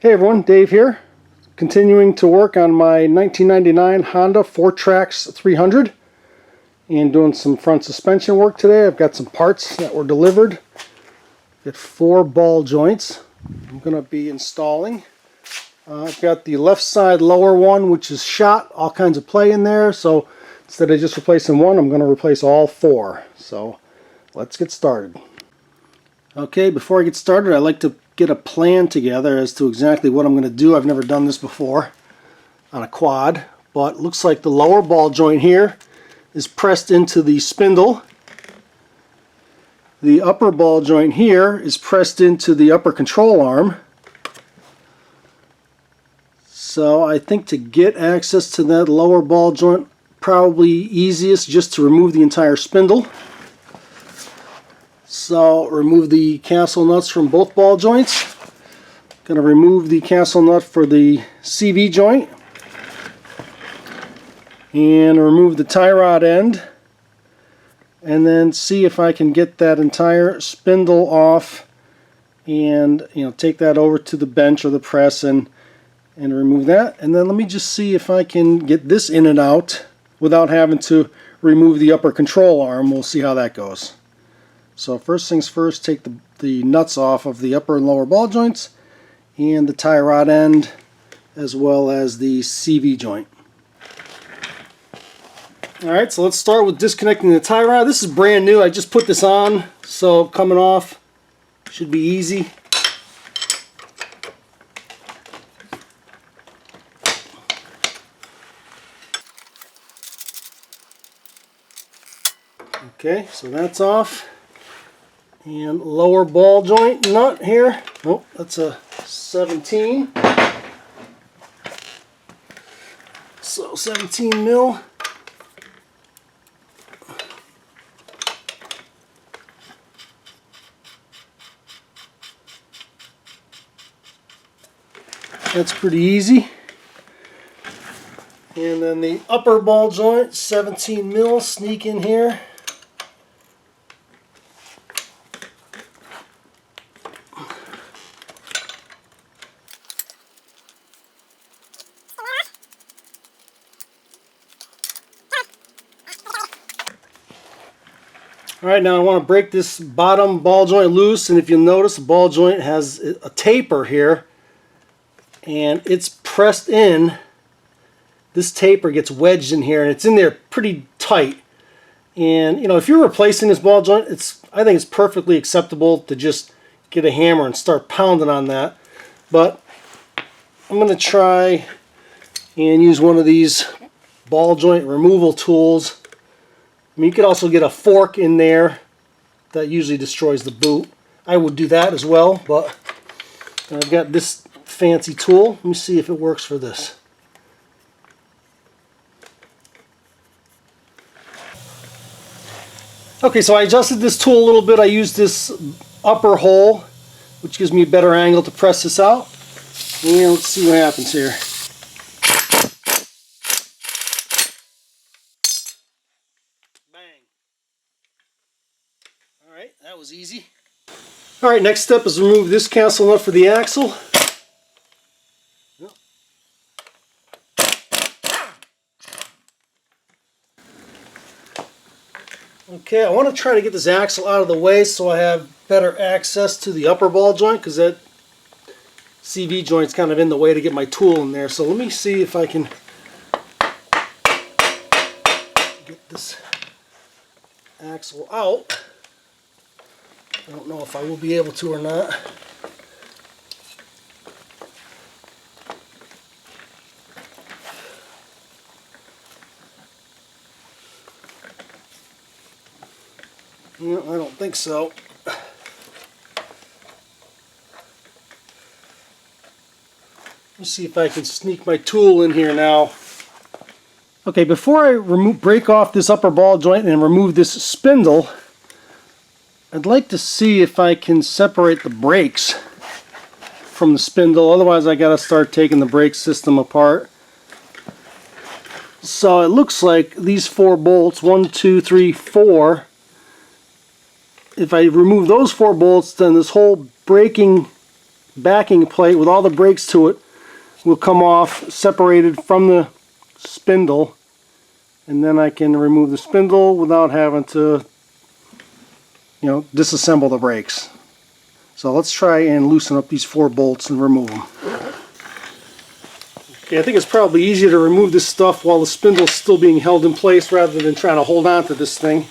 Hey everyone, Dave here, continuing to work on my 1999 Honda FourTrax 300 and doing some front suspension work today. I've got some parts that were delivered. Got 4 ball joints I'm going to be installing. I've got the left side lower one, which is shot, all kinds of play in there, so instead of just replacing one, I'm going to replace all 4. So let's get started. Okay, before I get started, I'd like to get a plan together as to exactly what I'm going to do. I've never done this before on a quad, but it looks like the lower ball joint here is pressed into the spindle. The upper ball joint here is pressed into the upper control arm. So I think to get access to that lower ball joint, probably easiest just to remove the entire spindle. So remove the castle nuts from both ball joints. Going to remove the castle nut for the CV joint. And remove the tie rod end. And then see if I can get that entire spindle off and take that over to the bench or the press and remove that. And then let me just see if I can get this in and out without having to remove the upper control arm. We'll see how that goes. So first things first, take the nuts off of the upper and lower ball joints and the tie rod end as well as the CV joint. Alright, so let's start with disconnecting the tie rod. This is brand new. I just put this on, so coming off should be easy. Okay, so that's off. And lower ball joint nut here. Oh, that's a 17. So 17 mil. That's pretty easy. And then the upper ball joint, 17 mil, sneak in here. Alright, now I want to break this bottom ball joint loose, and if you'll notice, the ball joint has a taper here, and it's pressed in. This taper gets wedged in here, and it's in there pretty tight. And if you're replacing this ball joint, I think it's perfectly acceptable to just get a hammer and start pounding on that. But I'm going to try and use one of these ball joint removal tools. I mean, you could also get a fork in there. That usually destroys the boot. I would do that as well, but I've got this fancy tool. Let me see if it works for this. Okay, so I adjusted this tool a little bit. I used this upper hole, which gives me a better angle to press this out. And let's see what happens here. Alright, that was easy. Alright, next step is remove this castle nut for the axle. Okay, I want to try to get this axle out of the way so I have better access to the upper ball joint, because that CV joint's kind of in the way to get my tool in there. So let me see if I can get this axle out. I don't know if I will be able to or not. No, I don't think so. Let's see if I can sneak my tool in here now. Okay, before I break off this upper ball joint and remove this spindle, I'd like to see if I can separate the brakes from the spindle. Otherwise, I gotta start taking the brake system apart. So it looks like these 4 bolts, 1, 2, 3, 4. If I remove those 4 bolts, then this whole braking backing plate with all the brakes to it will come off separated from the spindle, and then I can remove the spindle without having to, you know, disassemble the brakes. So let's try and loosen up these 4 bolts and remove them. Okay, I think it's probably easier to remove this stuff while the spindle's still being held in place rather than trying to hold on to this thing.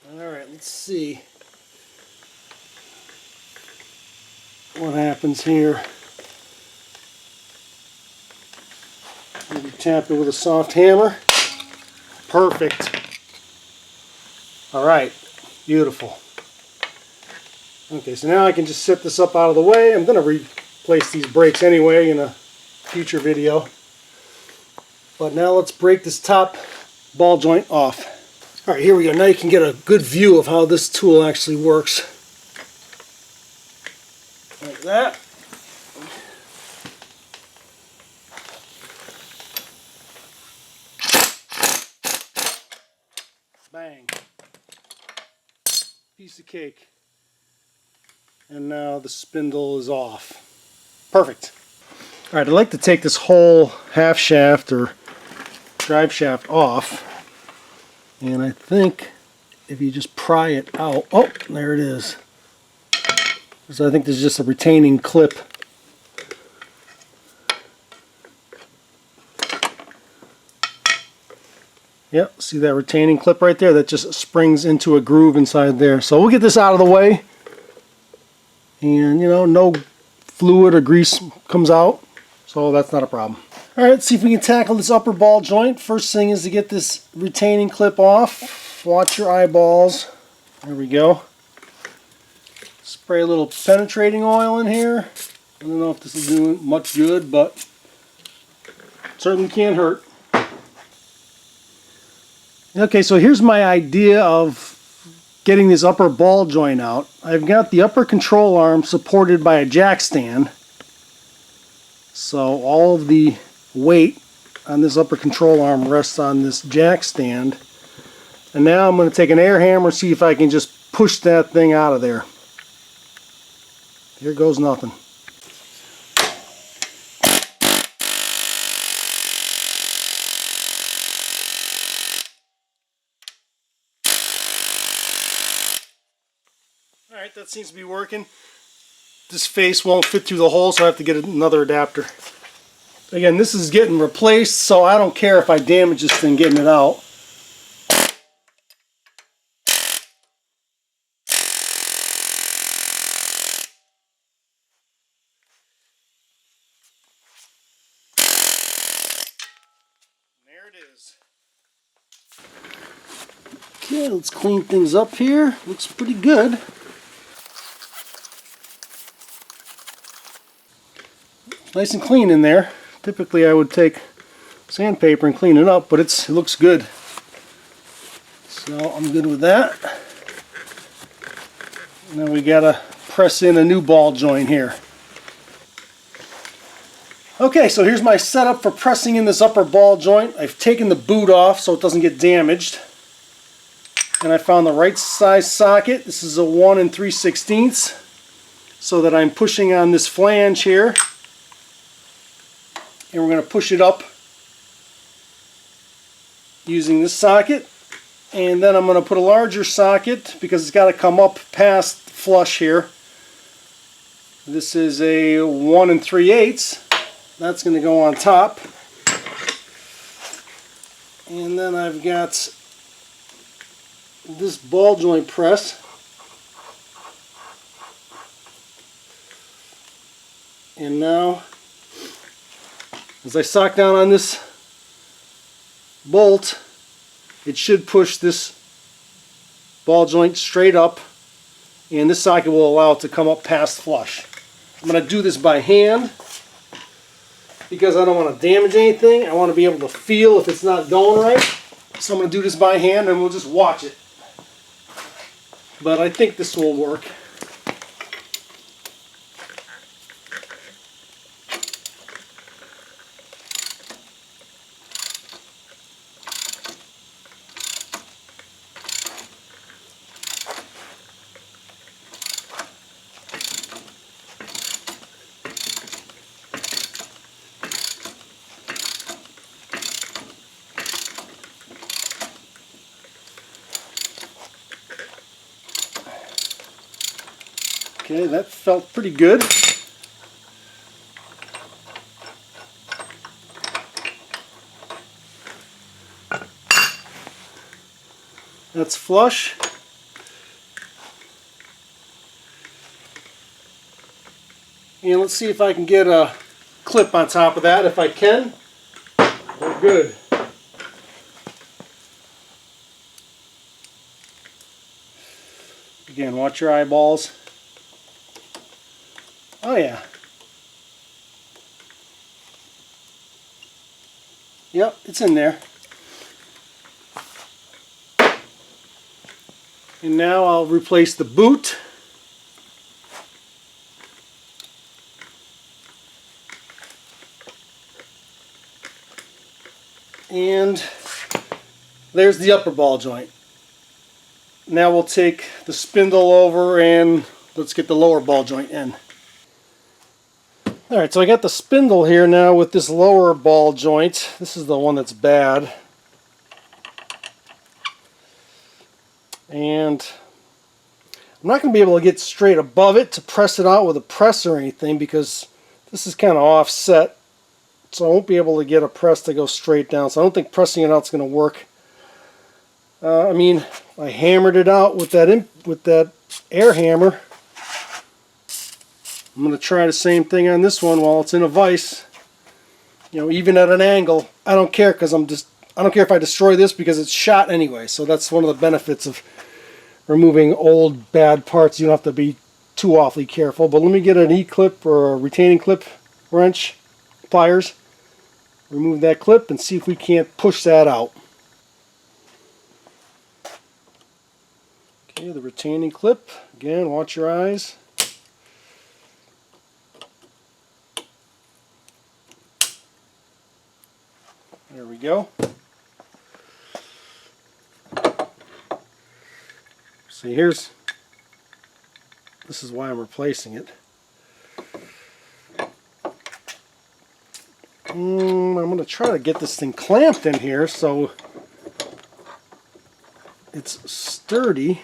Alright, let's see what happens here. Maybe tap it with a soft hammer. Perfect. Alright, beautiful. Okay, so now I can just set this up out of the way. I'm going to replace these brakes anyway in a future video. But now let's break this top ball joint off. Alright, here we go. Now you can get a good view of how this tool actually works. Like that. Bang. Piece of cake. And now the spindle is off. Perfect. Alright, I'd like to take this whole half shaft or drive shaft off. And I think if you just pry it out, oh, there it is. So I think there's just a retaining clip. Yep, see that retaining clip right there? That just springs into a groove inside there. So we'll get this out of the way. And, you know, no fluid or grease comes out. So that's not a problem. Alright, let's see if we can tackle this upper ball joint. First thing is to get this retaining clip off. Watch your eyeballs. There we go. Spray a little penetrating oil in here. I don't know if this is doing much good, but it certainly can't hurt. Okay, so here's my idea of getting this upper ball joint out. I've got the upper control arm supported by a jack stand. So all of the weight on this upper control arm rests on this jack stand. And now I'm going to take an air hammer, see if I can just push that thing out of there. Here goes nothing. Alright, that seems to be working. This face won't fit through the hole, so I have to get another adapter. Again, this is getting replaced, so I don't care if I damage this thing getting it out. There it is. Okay, let's clean things up here. Looks pretty good. Nice and clean in there. Typically I would take sandpaper and clean it up, but it looks good. So I'm good with that. Now we gotta press in a new ball joint here. Okay, so here's my setup for pressing in this upper ball joint. I've taken the boot off so it doesn't get damaged. And I found the right size socket. This is a 1 3/16, so that I'm pushing on this flange here. And we're going to push it up using this socket. And then I'm going to put a larger socket because it's got to come up past flush here. This is a 1 3/8. That's going to go on top. And then I've got this ball joint press. And now, as I sock down on this bolt, it should push this ball joint straight up, and this socket will allow it to come up past flush. I'm going to do this by hand because I don't want to damage anything. I want to be able to feel if it's not going right. So I'm going to do this by hand and we'll just watch it. But I think this will work. Okay, that felt pretty good. That's flush. And let's see if I can get a clip on top of that. If I can, we're good. Again, watch your eyeballs. Oh yeah. Yep, it's in there. And now I'll replace the boot. And there's the upper ball joint. Now we'll take the spindle over and let's get the lower ball joint in. Alright, so I got the spindle here now with this lower ball joint. This is the one that's bad. And I'm not going to be able to get straight above it to press it out with a press or anything because this is kind of offset. So I won't be able to get a press to go straight down. So I don't think pressing it out is going to work. I mean, I hammered it out with that air hammer. I'm going to try the same thing on this one while it's in a vise. You know, even at an angle, I don't care because I don't care if I destroy this because it's shot anyway. So that's one of the benefits of removing old bad parts. You don't have to be too awfully careful. But let me get an E-clip or a retaining clip wrench, pliers. Remove that clip and see if we can't push that out. Okay, the retaining clip. Again, watch your eyes. There we go. See, this is why I'm replacing it. I'm going to try to get this thing clamped in here so it's sturdy.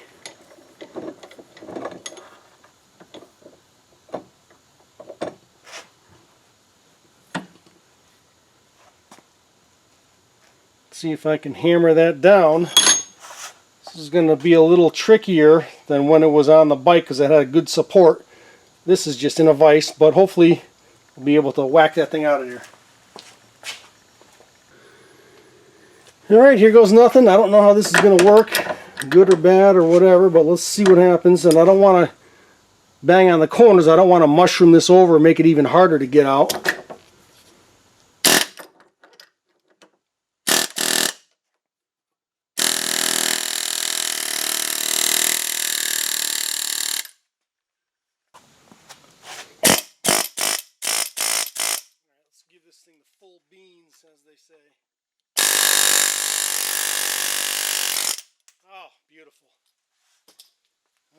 See if I can hammer that down. This is going to be a little trickier than when it was on the bike because it had a good support. This is just in a vise, but hopefully we'll be able to whack that thing out of here. Alright, here goes nothing. I don't know how this is going to work, good or bad or whatever, but let's see what happens. And I don't want to bang on the corners. I don't want to mushroom this over and make it even harder to get out. Let's give this thing the full beans, as they say. Oh, beautiful.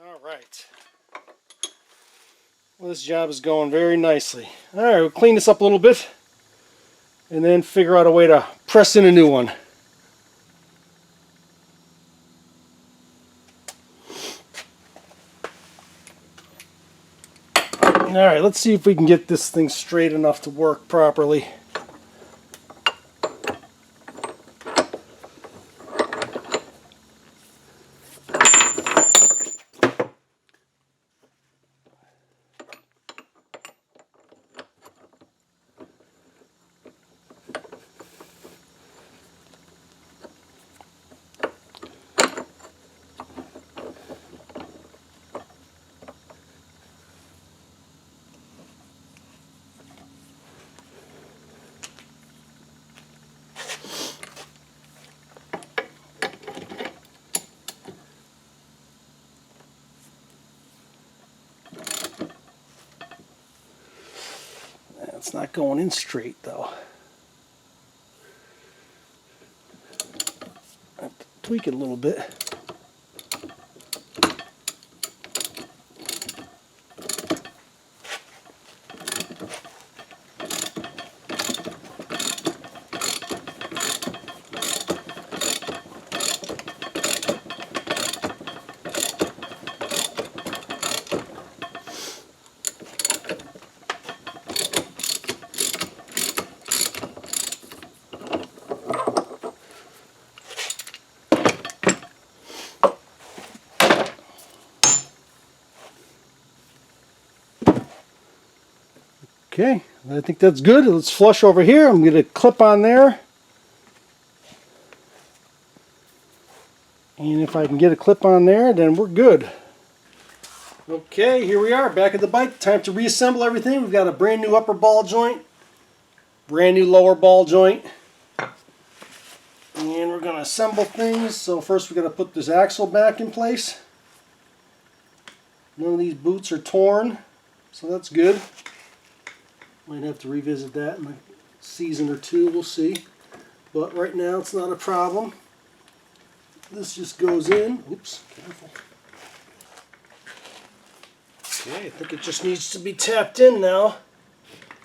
Alright. Well, this job is going very nicely. Alright, we'll clean this up a little bit and then figure out a way to press in a new one. Alright, let's see if we can get this thing straight enough to work properly. It's not going in straight though. I have to tweak it a little bit. Okay, I think that's good. Let's flush over here. I'm going to clip on there. And if I can get a clip on there, then we're good. Okay, here we are, back at the bike. Time to reassemble everything. We've got a brand new upper ball joint, brand new lower ball joint. And we're going to assemble things. So first we're going to put this axle back in place. None of these boots are torn, so that's good. Might have to revisit that in a season or two, we'll see. But right now it's not a problem. This just goes in. Oops, careful. Okay, I think it just needs to be tapped in now.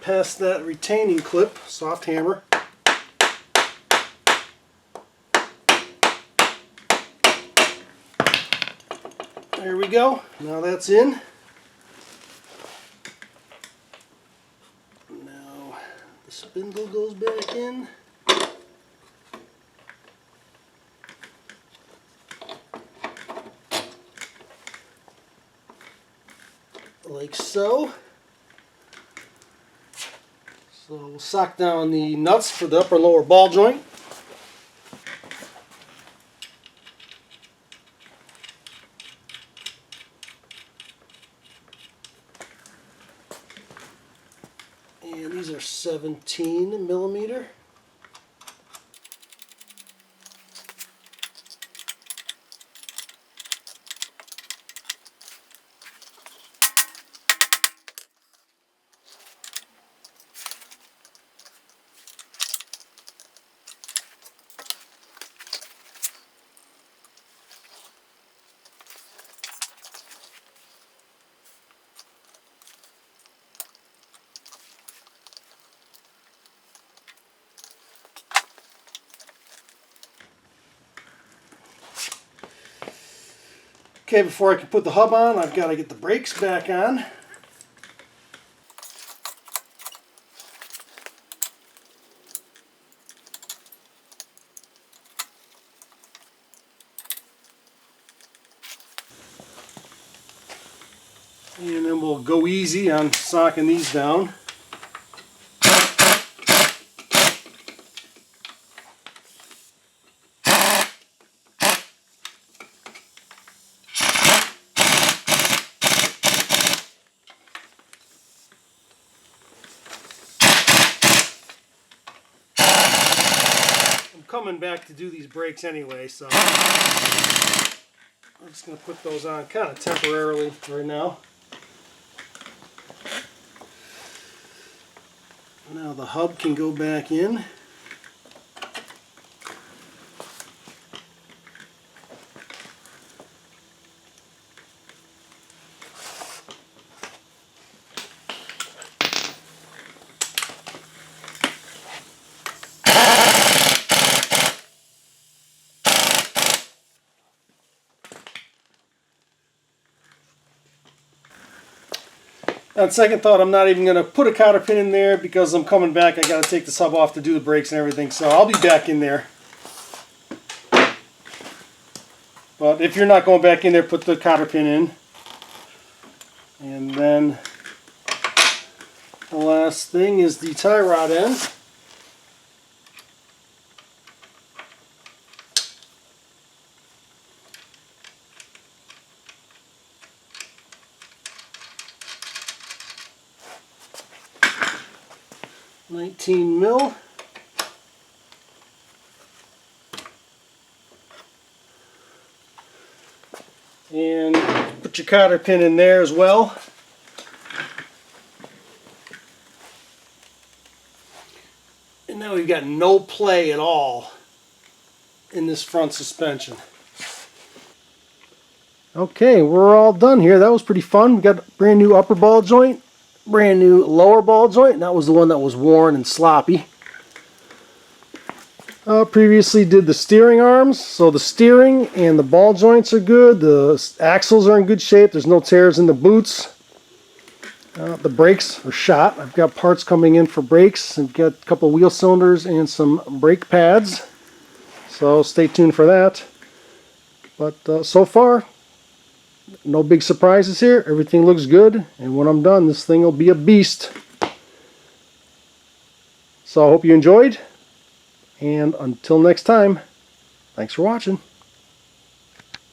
Past that retaining clip, soft hammer. There we go. Now that's in. Now the spindle goes back in. Like so. So we'll sock down the nuts for the upper and lower ball joint. And these are 17 millimeter. Okay, before I can put the hub on, I've got to get the brakes back on. And then we'll go easy on socking these down. Coming back to do these brakes anyway, so I'm just going to put those on kind of temporarily right now. Now the hub can go back in. On second thought, I'm not even going to put a cotter pin in there because I'm coming back. I got to take the sub off to do the brakes and everything, so I'll be back in there. But if you're not going back in there, put the cotter pin in. And then the last thing is the tie rod end. $19 mil. And put your cotter pin in there as well. And now we've got no play at all in this front suspension. Okay, we're all done here. That was pretty fun. We got a brand new upper ball joint, brand new lower ball joint, and that was the one that was worn and sloppy. Previously did the steering arms, so the steering and the ball joints are good. The axles are in good shape. There's no tears in the boots. The brakes are shot. I've got parts coming in for brakes. I've got a couple wheel cylinders and some brake pads, so stay tuned for that. But so far, no big surprises here. Everything looks good, and when I'm done, this thing will be a beast. So I hope you enjoyed, and until next time, thanks for watching.